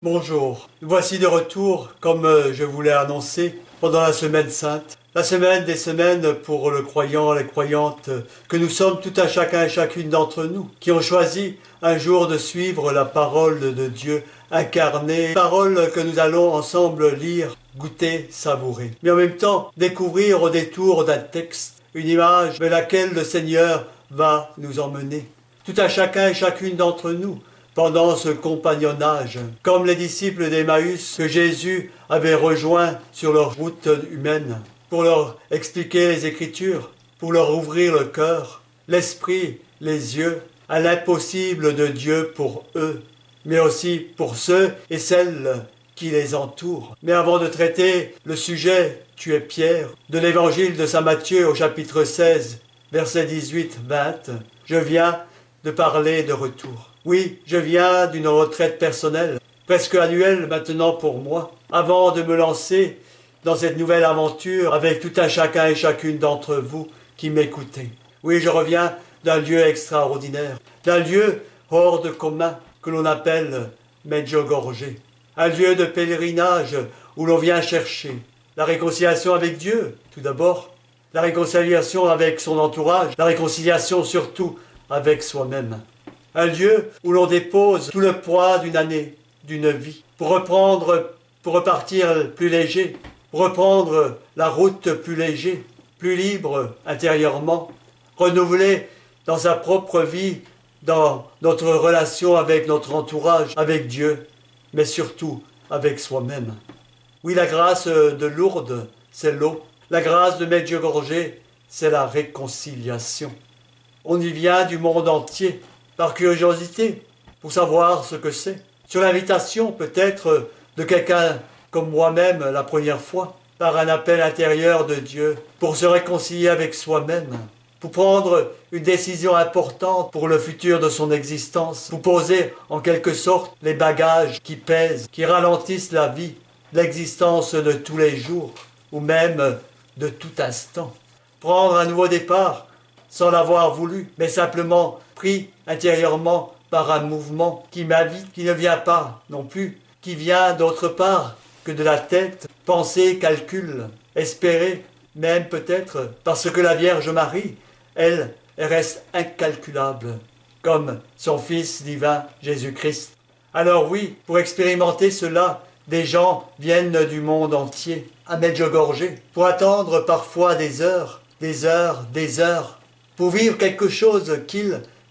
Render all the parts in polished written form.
Bonjour, nous voici de retour, comme je vous l'ai annoncé, pendant la Semaine Sainte. La semaine des semaines pour le croyant, les croyantes, que nous sommes tout à chacun et chacune d'entre nous, qui ont choisi un jour de suivre la parole de Dieu incarnée, parole que nous allons ensemble lire, goûter, savourer. Mais en même temps, découvrir au détour d'un texte une image vers laquelle le Seigneur va nous emmener. Tout à chacun et chacune d'entre nous, pendant ce compagnonnage, comme les disciples d'Emmaüs que Jésus avait rejoints sur leur route humaine, pour leur expliquer les Écritures, pour leur ouvrir le cœur, l'esprit, les yeux, à l'impossible de Dieu pour eux, mais aussi pour ceux et celles qui les entourent. Mais avant de traiter le sujet « Tu es Pierre » de l'évangile de saint Matthieu au chapitre 16, versets 18-20, je viens de parler de retour. Oui, je viens d'une retraite personnelle, presque annuelle maintenant pour moi, avant de me lancer dans cette nouvelle aventure avec tout un chacun et chacune d'entre vous qui m'écoutez. Oui, je reviens d'un lieu extraordinaire, d'un lieu hors de commun que l'on appelle Medjugorje, un lieu de pèlerinage où l'on vient chercher la réconciliation avec Dieu, tout d'abord, la réconciliation avec son entourage, la réconciliation surtout avec soi-même. Un lieu où l'on dépose tout le poids d'une année, d'une vie, pour repartir plus léger, pour reprendre la route plus léger, plus libre intérieurement, renouvelé dans sa propre vie, dans notre relation avec notre entourage, avec Dieu, mais surtout avec soi-même. Oui, la grâce de Lourdes, c'est l'eau. La grâce de Medjugorje, c'est la réconciliation. On y vient du monde entier, par curiosité, pour savoir ce que c'est. Sur l'invitation peut-être de quelqu'un comme moi-même la première fois, par un appel intérieur de Dieu, pour se réconcilier avec soi-même, pour prendre une décision importante pour le futur de son existence, pour poser en quelque sorte les bagages qui pèsent, qui ralentissent la vie, l'existence de tous les jours, ou même de tout instant. Prendre un nouveau départ, sans l'avoir voulu, mais simplement pris intérieurement par un mouvement qui m'invite, qui ne vient pas non plus, qui vient d'autre part que de la tête, penser, calcul, espérer, même peut-être parce que la Vierge Marie, elle reste incalculable, comme son Fils divin Jésus-Christ. Alors oui, pour expérimenter cela, des gens viennent du monde entier à Medjugorje, pour attendre parfois des heures, pour vivre quelque chose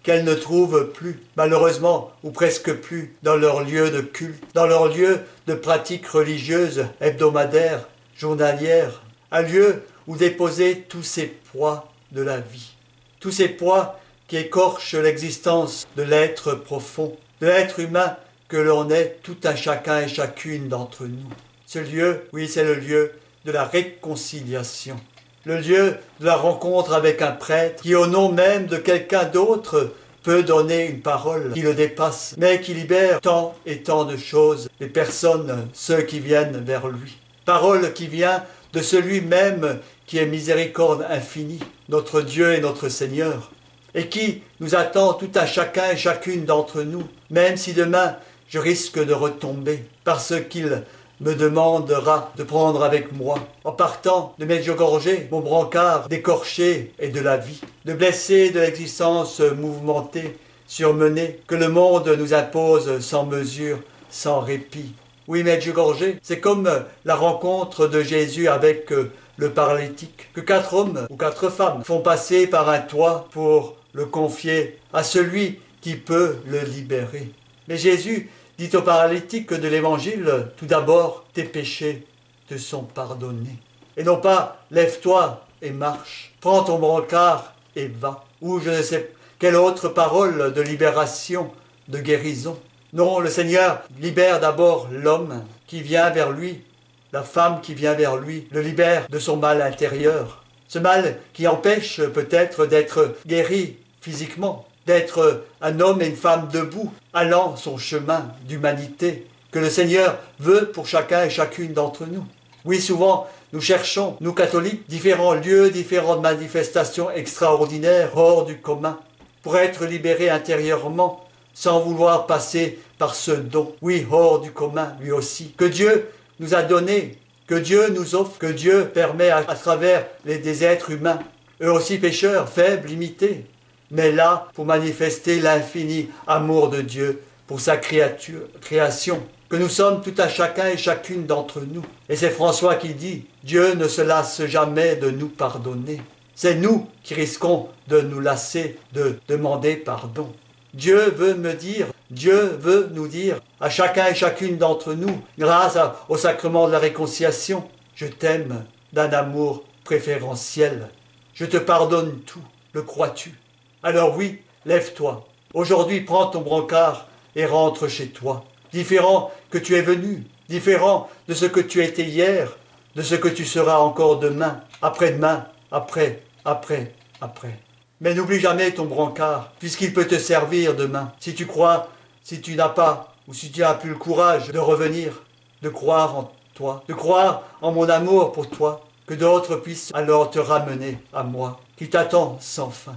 qu'elles ne trouvent plus, malheureusement, ou presque plus, dans leur lieu de culte, dans leur lieu de pratique religieuse hebdomadaire, journalière, un lieu où déposer tous ces poids de la vie, tous ces poids qui écorchent l'existence de l'être profond, de l'être humain que l'on est tout un chacun et chacune d'entre nous. Ce lieu, oui, c'est le lieu de la réconciliation. Le lieu de la rencontre avec un prêtre qui, au nom même de quelqu'un d'autre, peut donner une parole qui le dépasse, mais qui libère tant et tant de choses, les personnes, ceux qui viennent vers lui. Parole qui vient de celui même qui est miséricorde infinie, notre Dieu et notre Seigneur, et qui nous attend tout à chacun et chacune d'entre nous, même si demain je risque de retomber, parce qu'il me demandera de prendre avec moi, en partant de Medjugorje, mon brancard d'écorché et de la vie, de blessé de l'existence mouvementée, surmenée, que le monde nous impose sans mesure, sans répit. Oui, Medjugorje, c'est comme la rencontre de Jésus avec le paralytique, que 4 hommes ou 4 femmes font passer par un toit pour le confier à celui qui peut le libérer. Mais Jésus dit au paralytique de l'Évangile, tout d'abord, tes péchés te sont pardonnés. Et non pas, lève-toi et marche, prends ton brancard et va. Ou je ne sais quelle autre parole de libération, de guérison. Non, le Seigneur libère d'abord l'homme qui vient vers lui, la femme qui vient vers lui, le libère de son mal intérieur. Ce mal qui empêche peut-être d'être guéri physiquement, d'être un homme et une femme debout, allant son chemin d'humanité, que le Seigneur veut pour chacun et chacune d'entre nous. Oui, souvent, nous cherchons, nous catholiques, différents lieux, différentes manifestations extraordinaires, hors du commun, pour être libérés intérieurement sans vouloir passer par ce don, oui, hors du commun, lui aussi, que Dieu nous a donné, que Dieu nous offre, que Dieu permet à travers des êtres humains, eux aussi pécheurs, faibles, limités, mais là pour manifester l'infini amour de Dieu pour sa création, que nous sommes tout à chacun et chacune d'entre nous. Et c'est François qui dit, Dieu ne se lasse jamais de nous pardonner. C'est nous qui risquons de nous lasser de demander pardon. Dieu veut nous dire, à chacun et chacune d'entre nous, grâce au sacrement de la réconciliation, je t'aime d'un amour préférentiel. Je te pardonne tout, le crois-tu? Alors oui, lève-toi. Aujourd'hui, prends ton brancard et rentre chez toi. Différent que tu es venu, différent de ce que tu étais hier, de ce que tu seras encore demain, après-demain, après. Mais n'oublie jamais ton brancard, puisqu'il peut te servir demain. Si tu crois, si tu n'as pas, ou si tu n'as plus le courage de revenir, de croire en toi, de croire en mon amour pour toi, que d'autres puissent alors te ramener à moi, qui t'attend sans fin.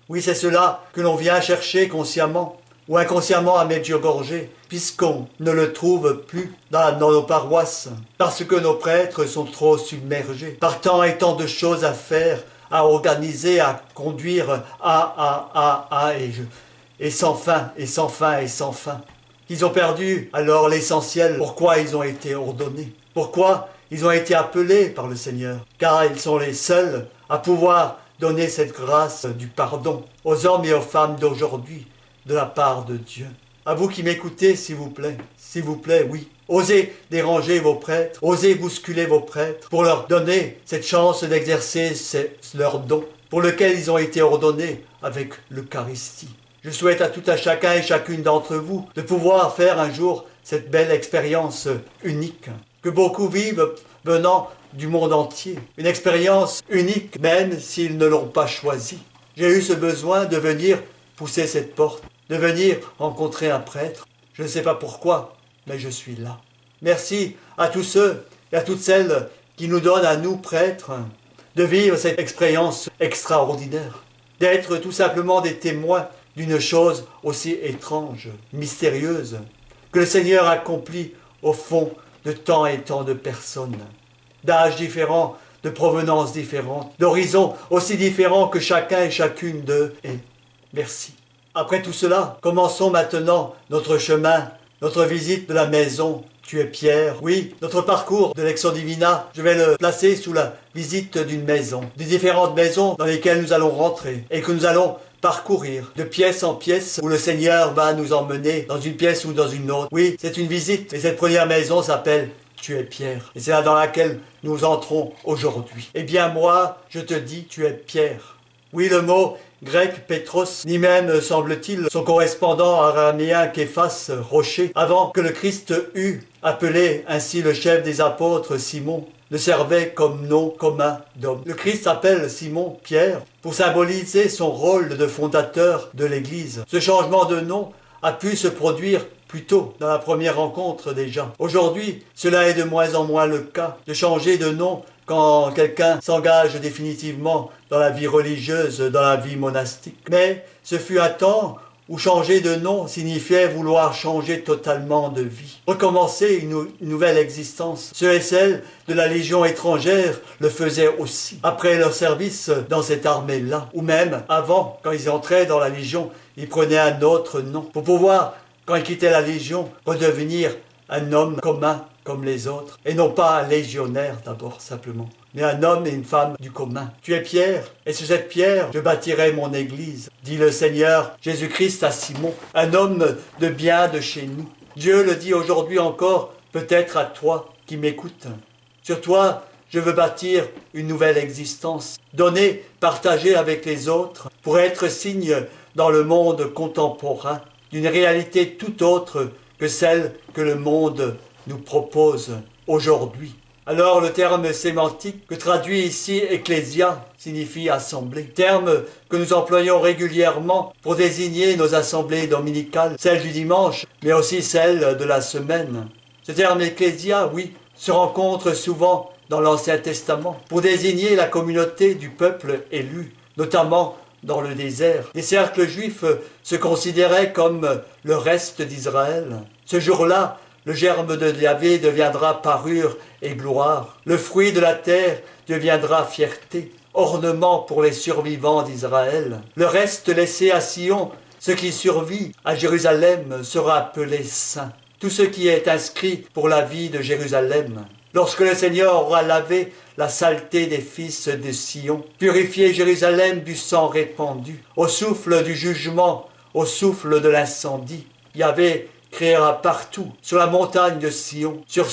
Oui, c'est cela que l'on vient chercher consciemment ou inconsciemment à Medjugorje, puisqu'on ne le trouve plus dans nos paroisses, parce que nos prêtres sont trop submergés, par tant et tant de choses à faire, à organiser, à conduire, et sans fin, et sans fin, et sans fin. Ils ont perdu alors l'essentiel, pourquoi ils ont été ordonnés, pourquoi ils ont été appelés par le Seigneur, car ils sont les seuls à pouvoir donner cette grâce du pardon aux hommes et aux femmes d'aujourd'hui, de la part de Dieu. À vous qui m'écoutez, s'il vous plaît, oui. Osez déranger vos prêtres, osez bousculer vos prêtres pour leur donner cette chance d'exercer leur don pour lequel ils ont été ordonnés avec l'Eucharistie. Je souhaite à tout à chacun et chacune d'entre vous de pouvoir faire un jour cette belle expérience unique que beaucoup vivent venant du monde entier. Une expérience unique même s'ils ne l'ont pas choisie. J'ai eu ce besoin de venir pousser cette porte, de venir rencontrer un prêtre. Je ne sais pas pourquoi, mais je suis là. Merci à tous ceux et à toutes celles qui nous donnent à nous, prêtres, de vivre cette expérience extraordinaire, d'être tout simplement des témoins d'une chose aussi étrange, mystérieuse, que le Seigneur accomplit au fond de tant et tant de personnes, d'âges différents, de provenances différentes, d'horizons aussi différents que chacun et chacune d'eux est. Merci. Après tout cela, commençons maintenant notre chemin, notre visite de la maison. Tu es Pierre. Oui, notre parcours de l'Exo Divina, je vais le placer sous la visite d'une maison, des différentes maisons dans lesquelles nous allons rentrer et que nous allons parcourir de pièce en pièce où le Seigneur va nous emmener dans une pièce ou dans une autre. Oui, c'est une visite et cette première maison s'appelle Tu es Pierre. Et c'est là dans laquelle nous entrons aujourd'hui. Eh bien moi, je te dis, tu es Pierre. Oui, le mot grec Pétros, ni même, semble-t-il, son correspondant araméen Képhas, rocher, avant que le Christ eût appelé ainsi le chef des apôtres Simon, ne servait comme nom commun d'homme. Le Christ appelle Simon Pierre pour symboliser son rôle de fondateur de l'Église. Ce changement de nom a pu se produire plus tôt, dans la première rencontre déjà. Aujourd'hui, cela est de moins en moins le cas, de changer de nom quand quelqu'un s'engage définitivement dans la vie religieuse, dans la vie monastique. Mais ce fut un temps où changer de nom signifiait vouloir changer totalement de vie, recommencer une nouvelle existence. Ceux et celles de la Légion étrangère le faisaient aussi, après leur service dans cette armée-là, ou même avant, quand ils entraient dans la Légion, ils prenaient un autre nom, pour pouvoir, quand ils quittaient la Légion, redevenir un homme commun comme les autres, et non pas un légionnaire d'abord simplement, mais un homme et une femme du commun. Tu es Pierre, et sur cette pierre, je bâtirai mon église, dit le Seigneur Jésus-Christ à Simon, un homme de bien de chez nous. Dieu le dit aujourd'hui encore, peut-être à toi qui m'écoutes. Sur toi, je veux bâtir une nouvelle existence, donner, partager avec les autres, pour être signe dans le monde contemporain d'une réalité tout autre que celle que le monde nous propose aujourd'hui. Alors le terme sémantique que traduit ici ecclésia signifie assemblée, terme que nous employons régulièrement pour désigner nos assemblées dominicales, celles du dimanche, mais aussi celles de la semaine. Ce terme ecclésia, oui, se rencontre souvent dans l'Ancien Testament pour désigner la communauté du peuple élu, notamment dans le désert. Les cercles juifs se considéraient comme le reste d'Israël. Ce jour-là, le germe de Yahvé deviendra parure et gloire. Le fruit de la terre deviendra fierté, ornement pour les survivants d'Israël. Le reste laissé à Sion, ce qui survit à Jérusalem, sera appelé saint. Tout ce qui est inscrit pour la vie de Jérusalem. Lorsque le Seigneur aura lavé la saleté des fils de Sion, purifié Jérusalem du sang répandu, au souffle du jugement, au souffle de l'incendie, Yahvé créera partout, sur la montagne de Sion, sur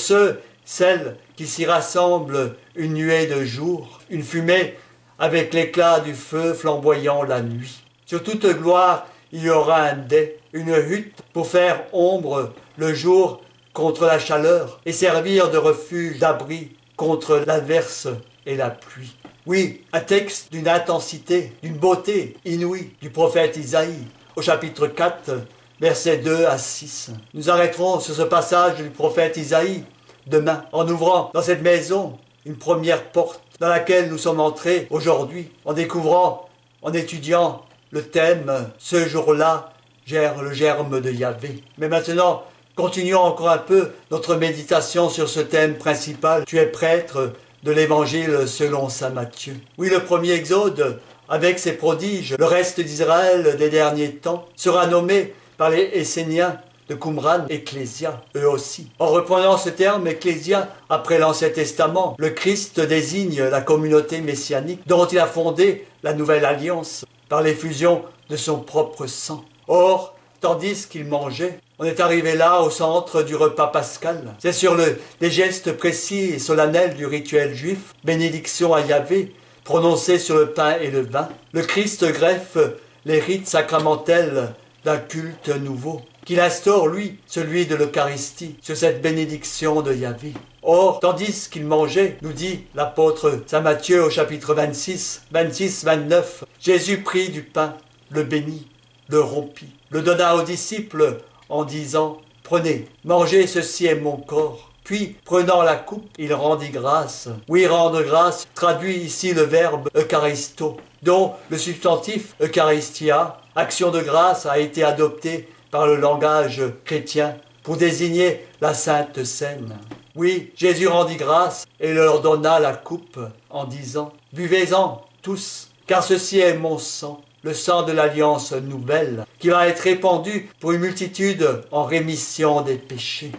celles qui s'y rassemblent, une nuée de jour, une fumée avec l'éclat du feu flamboyant la nuit. Sur toute gloire, il y aura un dais, une hutte pour faire ombre le jour contre la chaleur et servir de refuge, d'abri contre l'averse et la pluie. Oui, un texte d'une intensité, d'une beauté inouïe du prophète Isaïe, au chapitre 4, versets 2 à 6. Nous arrêterons sur ce passage du prophète Isaïe demain, en ouvrant dans cette maison une première porte dans laquelle nous sommes entrés aujourd'hui, en découvrant, en étudiant le thème « Ce jour-là, le germe de Yahvé ». Mais maintenant, continuons encore un peu notre méditation sur ce thème principal. Tu es prêtre de l'Évangile selon saint Matthieu. Oui, le premier exode, avec ses prodiges, le reste d'Israël des derniers temps, sera nommé par les Esséniens de Qumran, Ecclésia, eux aussi. En reprenant ce terme, Ecclésia, après l'Ancien Testament, le Christ désigne la communauté messianique dont il a fondé la nouvelle alliance par l'effusion de son propre sang. Or, tandis qu'il mangeait, on est arrivé là au centre du repas pascal. C'est sur les gestes précis et solennels du rituel juif, bénédiction à Yahvé, prononcée sur le pain et le vin. Le Christ greffe les rites sacramentels d'un culte nouveau, qu'il instaure, lui, celui de l'Eucharistie, sur cette bénédiction de Yahvé. Or, tandis qu'il mangeait, nous dit l'apôtre saint Matthieu au chapitre 26-29, Jésus prit du pain, le bénit, le rompit, le donna aux disciples en disant « Prenez, mangez, ceci est mon corps ». Puis, prenant la coupe, il rendit grâce. Oui, rendre grâce traduit ici le verbe eucharisto, dont le substantif eucharistia, action de grâce, a été adopté par le langage chrétien pour désigner la Sainte Seine. Oui, Jésus rendit grâce et leur donna la coupe en disant « Buvez-en tous, car ceci est mon sang, le sang de l'alliance nouvelle, qui va être répandu pour une multitude en rémission des péchés. »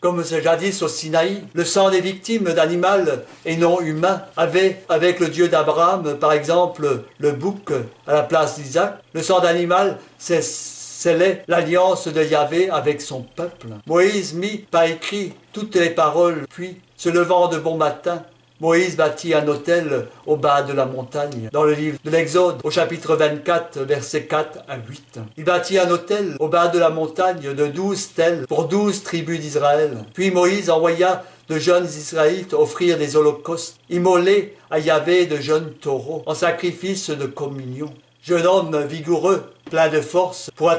Comme jadis au Sinaï, le sang des victimes d'animal et non humain avait, avec le Dieu d'Abraham, par exemple, le bouc à la place d'Isaac, le sang d'animal, scellait l'alliance de Yahvé avec son peuple. Moïse mit par écrit toutes les paroles, puis, se levant de bon matin, Moïse bâtit un autel au bas de la montagne, dans le livre de l'Exode, au chapitre 24, versets 4 à 8. Il bâtit un autel au bas de la montagne de 12 stèles pour 12 tribus d'Israël. Puis Moïse envoya de jeunes Israélites offrir des holocaustes, immolés à Yahvé de jeunes taureaux, en sacrifice de communion. Jeune homme vigoureux, plein de force, pour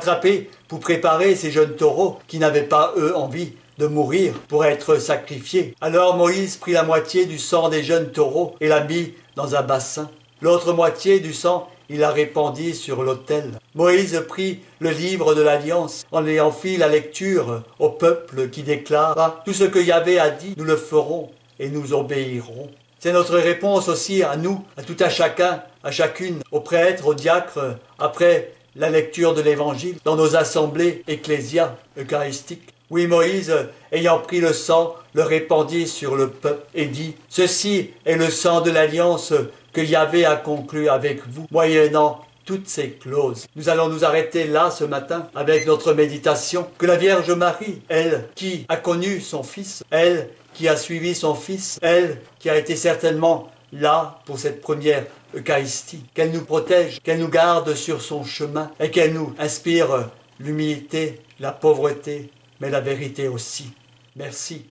préparer ces jeunes taureaux qui n'avaient pas, eux, envie de mourir pour être sacrifiés. Alors Moïse prit la moitié du sang des jeunes taureaux et la mit dans un bassin. L'autre moitié du sang, il la répandit sur l'autel. Moïse prit le livre de l'Alliance, en ayant fait la lecture au peuple qui déclara « Tout ce que Yahvé a dit, nous le ferons et nous obéirons. » C'est notre réponse aussi à nous, à tout un chacun, à chacune, aux prêtres, aux diacres, après la lecture de l'Évangile, dans nos assemblées ecclésias eucharistiques. Oui, Moïse, ayant pris le sang, le répandit sur le peuple et dit « Ceci est le sang de l'alliance que Yahvé a conclu avec vous, moyennant toutes ces clauses. » Nous allons nous arrêter là ce matin avec notre méditation. Que la Vierge Marie, elle qui a connu son Fils, elle qui a suivi son Fils, elle qui a été certainement là pour cette première Eucharistie, qu'elle nous protège, qu'elle nous garde sur son chemin et qu'elle nous inspire l'humilité, la pauvreté, mais la vérité aussi. Merci